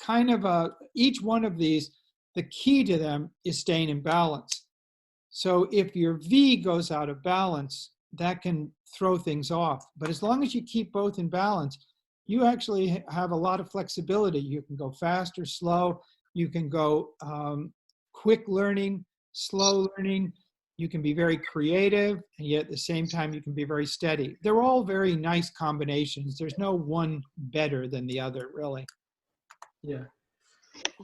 kind of each one of these, the key to them is staying in balance. So if your V goes out of balance, that can throw things off. But as long as you keep both in balance, you actually have a lot of flexibility. You can go fast or slow. You can go quick learning, slow learning. You can be very creative, and yet at the same time, you can be very steady. They're all very nice combinations. There's no one better than the other, really. Yeah.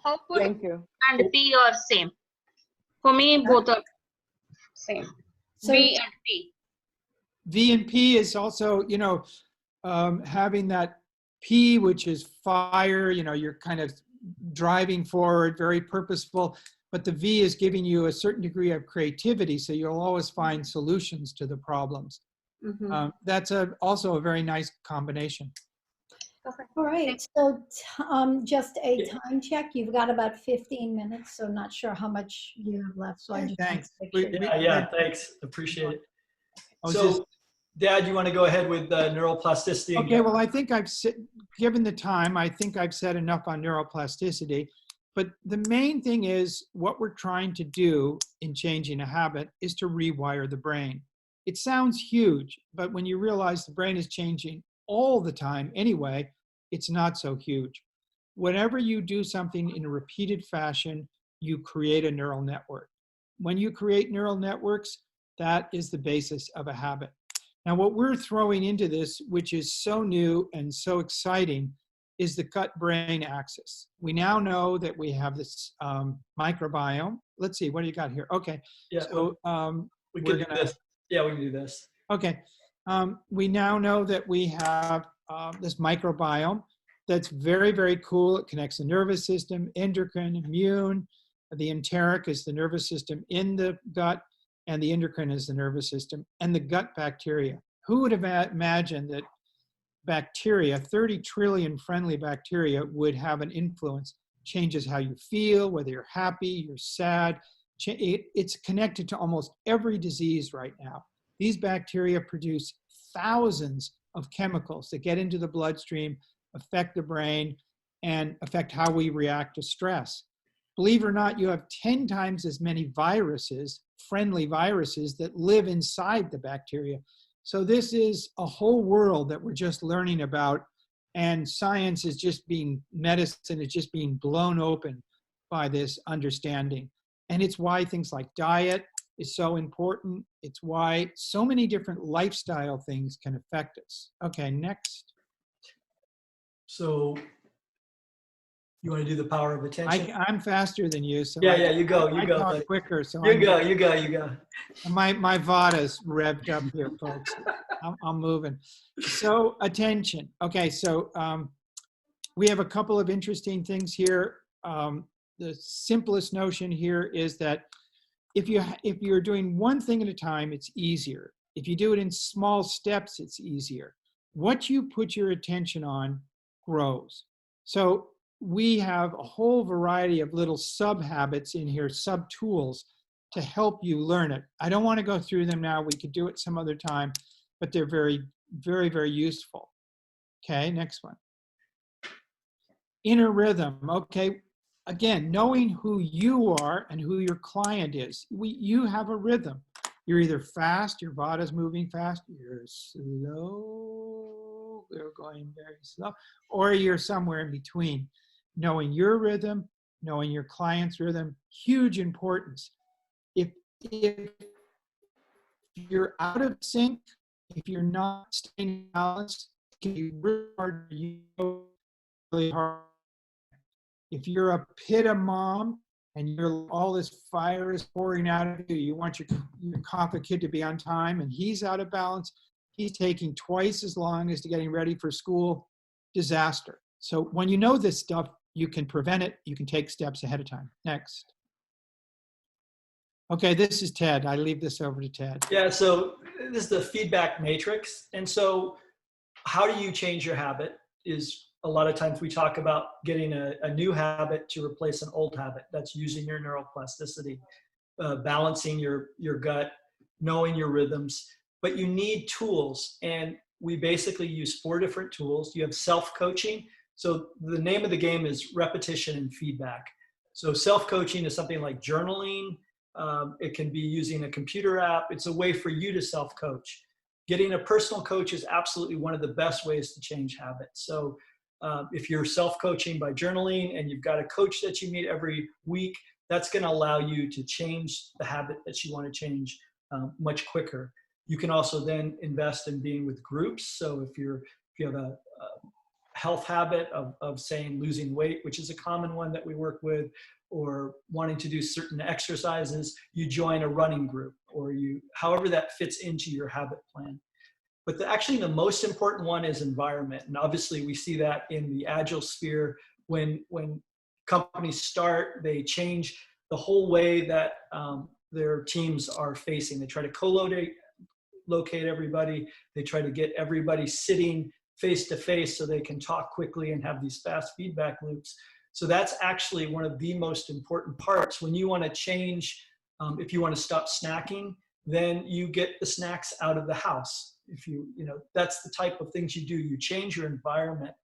How could Thank you. and P are same? For me, both are same. So- V and P. V and P is also, having that P, which is fire, you're kind of driving forward, very purposeful, but the V is giving you a certain degree of creativity, so you'll always find solutions to the problems. That's also a very nice combination. All right, so just a time check. You've got about 15 minutes, so not sure how much you have left. So I just want Thanks. to make sure. Yeah, thanks. Appreciate it. Oh, So, Dad, you want to go ahead with neuroplasticity? Okay, well, I think given the time, I think I've said enough on neuroplasticity. But the main thing is what we're trying to do in changing a habit is to rewire the brain. It sounds huge, but when you realize the brain is changing all the time anyway, it's not so huge. Whenever you do something in a repeated fashion, you create a neural network. When you create neural networks, that is the basis of a habit. Now, what we're throwing into this, which is so new and so exciting, is the gut-brain axis. We now know that we have this microbiome. Let's see, what do you got here? Okay. Yeah. So we can do this. Yeah, we can do this. Okay. We now know that we have this microbiome that's very, very cool. It connects the nervous system, endocrine, immune. The enteric is the nervous system in the gut, and the endocrine is the nervous system, and the gut bacteria. Who would have imagined that bacteria, 30 trillion friendly bacteria, would have an influence? Changes how you feel, whether you're happy, you're sad, It's connected to almost every disease right now. These bacteria produce thousands of chemicals that get into the bloodstream, affect the brain, and affect how we react to stress. Believe it or not, you have 10 times as many viruses, friendly viruses, that live inside the bacteria. So this is a whole world that we're just learning about, and science is just being, medicine is just being blown open by this understanding. And it's why things like diet is so important. It's why so many different lifestyle things can affect us. Okay, next. So you want to do the power of attention? I'm faster than you, so Yeah, you go, I go. talk Buddy. quicker, so You go. My Vada's revved up here, folks. I'm moving. So attention. Okay, so we have a couple of interesting things here. The simplest notion here is that if you're doing one thing at a time, it's easier. If you do it in small steps, it's easier. What you put your attention on grows. So we have a whole variety of little sub-habits in here, sub-tools to help you learn it. I don't want to go through them now. We could do it some other time, but they're very, very, very useful. Okay, next one. Inner rhythm. Okay, again, knowing who you are and who your client is. You have a rhythm. You're either fast, your Vada's moving fast, you're slow, you're going very slow, or you're somewhere in between. Knowing your rhythm, knowing your client's rhythm, huge importance. If you're out of sync, if you're not staying balanced, it can be really hard. Really hard. If you're a pitta mom and all this fire is pouring out of you, you want your Kapha kid to be on time and he's out of balance, he's taking twice as long as to getting ready for school, disaster. So when you know this stuff, you can prevent it, you can take steps ahead of time. Next. Okay, this is Ted. I leave this over to Ted. Yeah, so this is the feedback matrix. And so how do you change your habit is a lot of times we talk about getting a new habit to replace an old habit. That's using your neuroplasticity, balancing your gut, knowing your rhythms. But you need tools. And we basically use 4 different tools. You have self-coaching. So the name of the game is repetition and feedback. So self-coaching is something like journaling. It can be using a computer app. It's a way for you to self-coach. Getting a personal coach is absolutely one of the best ways to change habits. So if you're self-coaching by journaling and you've got a coach that you meet every week, that's going to allow you to change the habit that you want to change much quicker. You can also then invest in being with groups. So if you have a health habit of saying losing weight, which is a common one that we work with, or wanting to do certain exercises, you join a running group, or however that fits into your habit plan. But actually the most important one is environment. And obviously we see that in the Agile sphere. When companies start, they change the whole way that their teams are facing. They try to co-locate everybody. They try to get everybody sitting face to face so they can talk quickly and have these fast feedback loops. So that's actually one of the most important parts. When you want to change, if you want to stop snacking, then you get the snacks out of the house. If that's the type of things you do. You change your environment.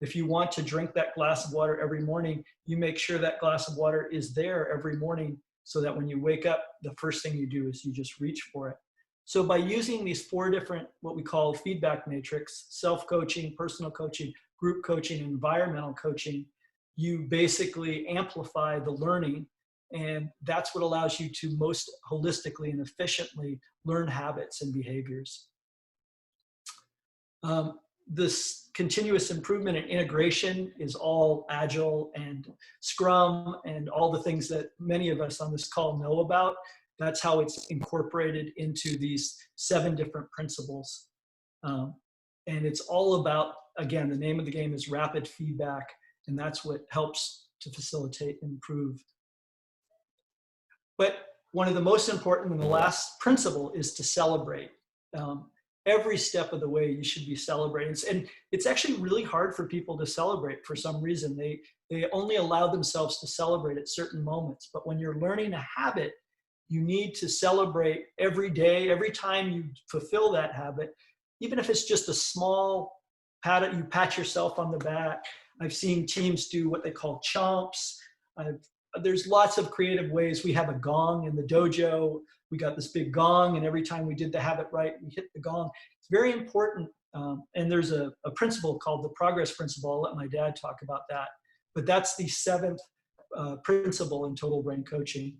If you want to drink that glass of water every morning, you make sure that glass of water is there every morning so that when you wake up, the first thing you do is you just reach for it. So by using these 4 different, what we call feedback matrix, self-coaching, personal coaching, group coaching, environmental coaching, you basically amplify the learning. And that's what allows you to most holistically and efficiently learn habits and behaviors. This continuous improvement and integration is all Agile and Scrum and all the things that many of us on this call know about. That's how it's incorporated into these 7 different principles. And it's all about, again, the name of the game is rapid feedback, and that's what helps to facilitate and improve. But one of the most important and the last principle is to celebrate. Every step of the way you should be celebrating. And it's actually really hard for people to celebrate for some reason. They only allow themselves to celebrate at certain moments. But when you're learning a habit, you need to celebrate every day, every time you fulfill that habit, even if it's just a small pat, you pat yourself on the back. I've seen teams do what they call chomps. There's lots of creative ways. We have a gong in the dojo. We got this big gong, and every time we did the habit right, we hit the gong. It's very important. And there's a principle called the progress principle. I'll let my dad talk about that. But that's the seventh principle in total brain coaching.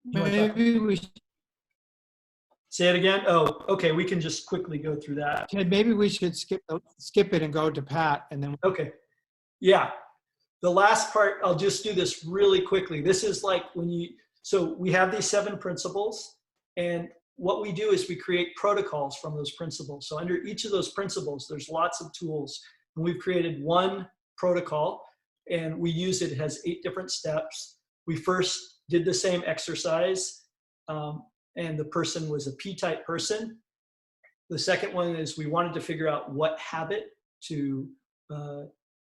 Maybe we should, say it again. Oh, okay. We can just quickly go through that. maybe we should skip it and go to Pat, and then. Okay. Yeah. The last part, I'll just do this really quickly. This is like so we have these 7 principles, and what we do is we create protocols from those principles. So under each of those principles, there's lots of tools, and we've created one protocol, and we use it. It has 8 different steps. We first did the same exercise, and the person was a P-type person. The second one is we wanted to figure out what habit to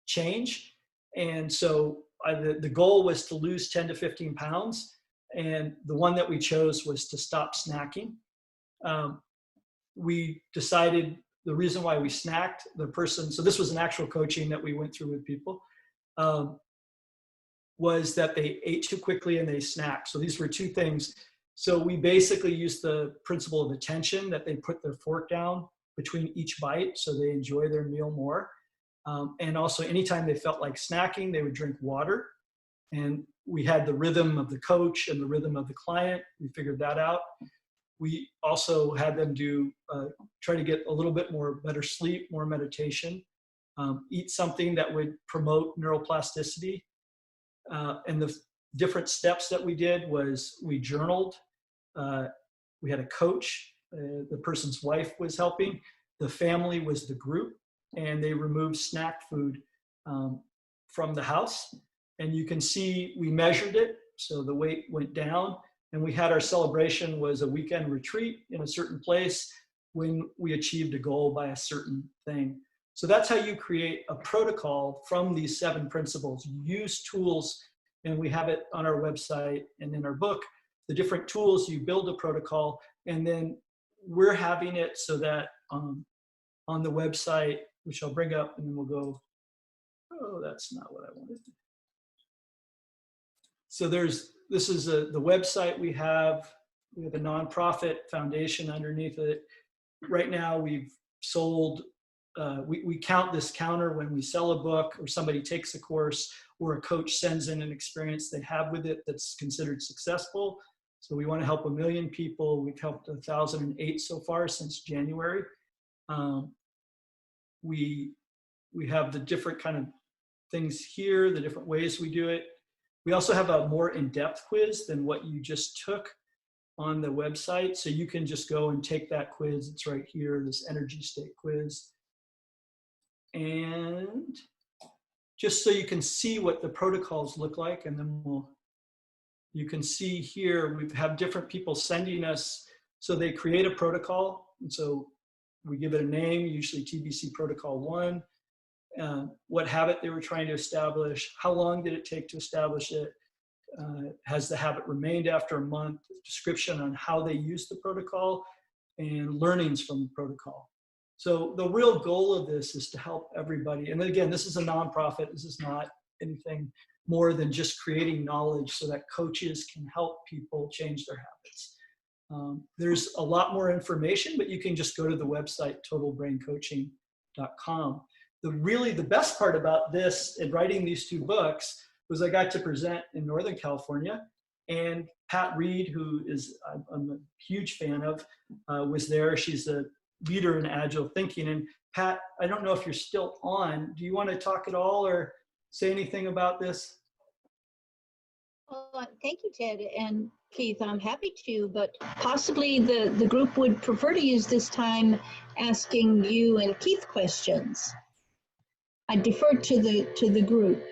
change. And so the goal was to lose 10 to 15 pounds. And the one that we chose was to stop snacking. We decided the reason why we snacked, the person, so this was an actual coaching that we went through with people, was that they ate too quickly and they snacked. So these were 2 things. So we basically used the principle of attention, that they put their fork down between each bite so they enjoy their meal more. And also anytime they felt like snacking, they would drink water. And we had the rhythm of the coach and the rhythm of the client. We figured that out. We also had them try to get a little bit more better sleep, more meditation, eat something that would promote neuroplasticity. And the different steps that we did was we journaled. We had a coach. The person's wife was helping. The family was the group, and they removed snack food from the house. And you can see we measured it, so the weight went down. And we had our celebration was a weekend retreat in a certain place when we achieved a goal by a certain thing. So that's how you create a protocol from these 7 principles. You use tools, and we have it on our website and in our book, the different tools. You build a protocol, and then we're having it so that on the website, which I'll bring up, and then we'll go, oh, that's not what I wanted. So this is the website we have. We have a nonprofit foundation underneath it. Right now we've sold, we count this counter when we sell a book or somebody takes a course or a coach sends in an experience they have with it that's considered successful. So we want to help 1 million people. We've helped 1,008 so far since January. We have the different kind of things here, the different ways we do it. We also have a more in-depth quiz than what you just took on the website. So you can just go and take that quiz. It's right here, this energy state quiz. And just so you can see what the protocols look like, and then you can see here, we have different people sending us, so they create a protocol. And so we give it a name, usually TBC Protocol 1. What habit they were trying to establish, how long did it take to establish it, has the habit remained after a month, description on how they used the protocol, and learnings from the protocol. So the real goal of this is to help everybody. And again, this is a nonprofit. This is not anything more than just creating knowledge so that coaches can help people change their habits. There's a lot more information, but you can just go to the website, totalbraincoaching.com. The best part about this and writing these 2 books was I got to present in Northern California, and Pat Reed, who is I'm a huge fan of, was there. She's a leader in agile thinking. And Pat, I don't know if you're still on. Do you want to talk at all or say anything about this? Thank you, Ted and Keith. I'm happy to, but possibly the group would prefer to use this time asking you and Keith questions. I defer to the group.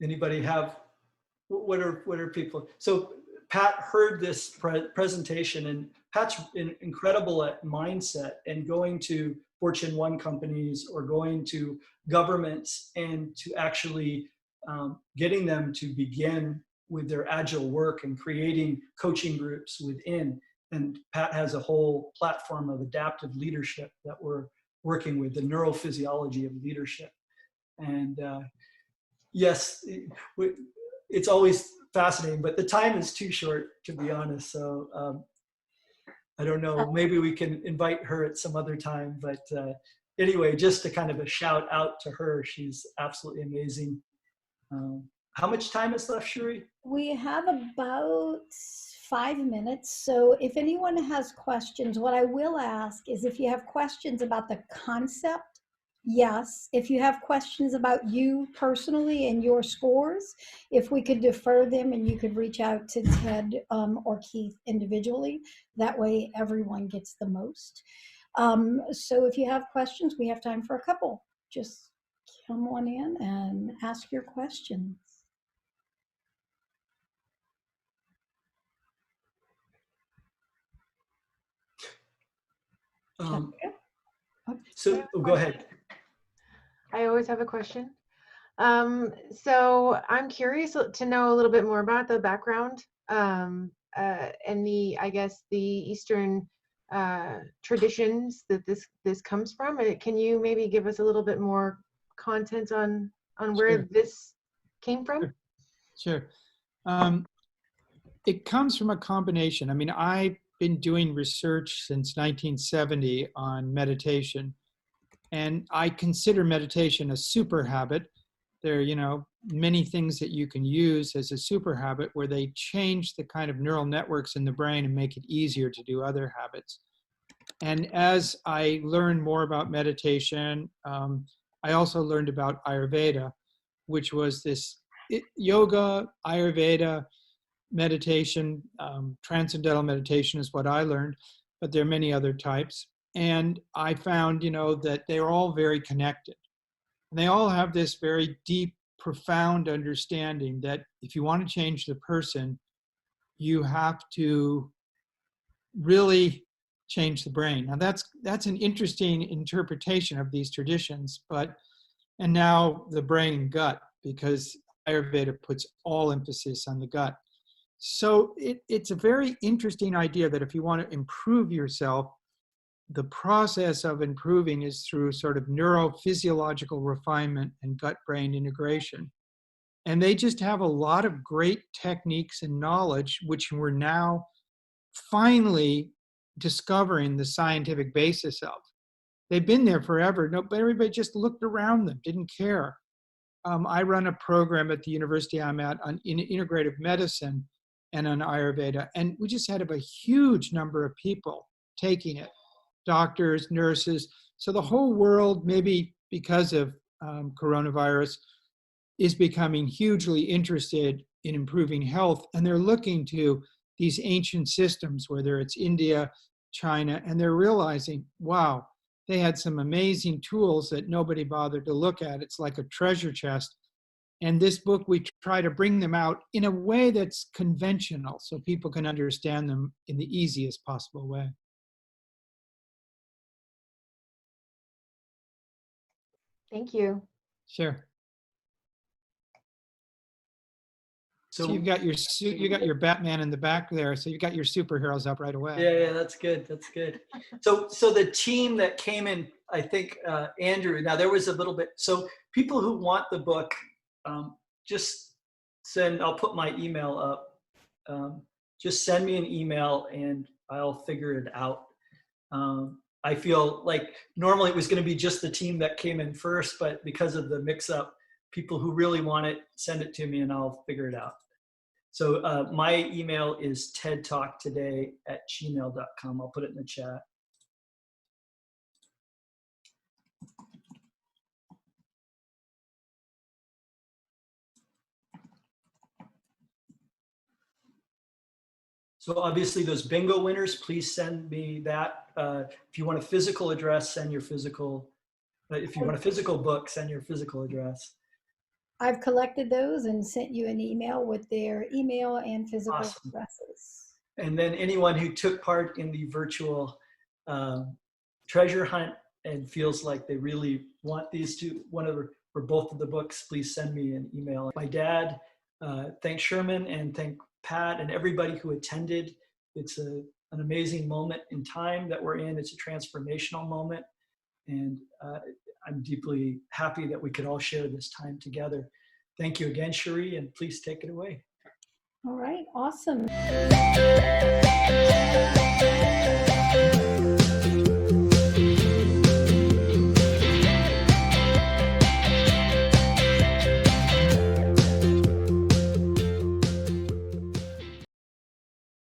Anybody have, what are people? So Pat heard this presentation, and Pat's incredible at mindset and going to Fortune 1 companies or going to governments and to actually getting them to begin with their agile work and creating coaching groups within. And Pat has a whole platform of adaptive leadership that we're working with, the neurophysiology of leadership. And yes, it's always fascinating, but the time is too short, to be honest. So I don't know, maybe we can invite her at some other time. But anyway, just to kind of a shout out to her, she's absolutely amazing. How much time is left, Shuri? We have about 5 minutes. So if anyone has questions, what I will ask is if you have questions about the concept, yes. If you have questions about you personally and your scores, if we could defer them and you could reach out to Ted or Keith individually, that way everyone gets the most. So if you have questions, we have time for a couple. Just come on in and ask your questions. So go ahead. I always have a question. So I'm curious to know a little bit more about the background and the, I guess, the Eastern traditions that this comes from. Can you maybe give us a little bit more content on where this came from? Sure. It comes from a combination. I mean, I've been doing research since 1970 on meditation, and I consider meditation a super habit. There are, many things that you can use as a super habit where they change the kind of neural networks in the brain and make it easier to do other habits. And as I learned more about meditation, I also learned about Ayurveda, which was this yoga, Ayurveda, meditation, transcendental meditation is what I learned, but there are many other types. And I found, that they're all very connected. And they all have this very deep, profound understanding that if you want to change the person, you have to really change the brain. Now that's an interesting interpretation of these traditions, and now the brain and gut, because Ayurveda puts all emphasis on the gut. So it's a very interesting idea that if you want to improve yourself, the process of improving is through sort of neurophysiological refinement and gut-brain integration. And they just have a lot of great techniques and knowledge, which we're now finally discovering the scientific basis of. They've been there forever, but everybody just looked around them, didn't care. I run a program at the university I'm at in integrative medicine and on Ayurveda, and we just had a huge number of people taking it, doctors, nurses. So the whole world, maybe because of coronavirus, is becoming hugely interested in improving health, and they're looking to these ancient systems, whether it's India, China, and they're realizing, wow, they had some amazing tools that nobody bothered to look at. It's like a treasure chest. And this book, we try to bring them out in a way that's conventional so people can understand them in the easiest possible way. Thank you. Sure. So you've got your suit, you got your Batman in the back there, so you've got your superheroes up right away. Yeah, that's good. That's good. So the team that came in, I think, Andrew, now there was a little bit, so people who want the book, just send, I'll put my email up. Just send me an email and I'll figure it out. I feel like normally it was going to be just the team that came in first, but because of the mix up, people who really want it, send it to me and I'll figure it out. So my email is tedtalktoday@gmail.com. I'll put it in the chat. So obviously those bingo winners, please send me that. If you want a physical address, send your physical. If you want a physical book, send your physical address. I've collected those and sent you an email with their email and physical Awesome. addresses. And then anyone who took part in the virtual treasure hunt and feels like they really want these to, for both of the books, please send me an email. My dad, thank Sherman and thank Pat and everybody who attended. It's an amazing moment in time that we're in. It's a transformational moment. And I'm deeply happy that we could all share this time together. Thank you again, Cherie, and please take it away. All right, awesome.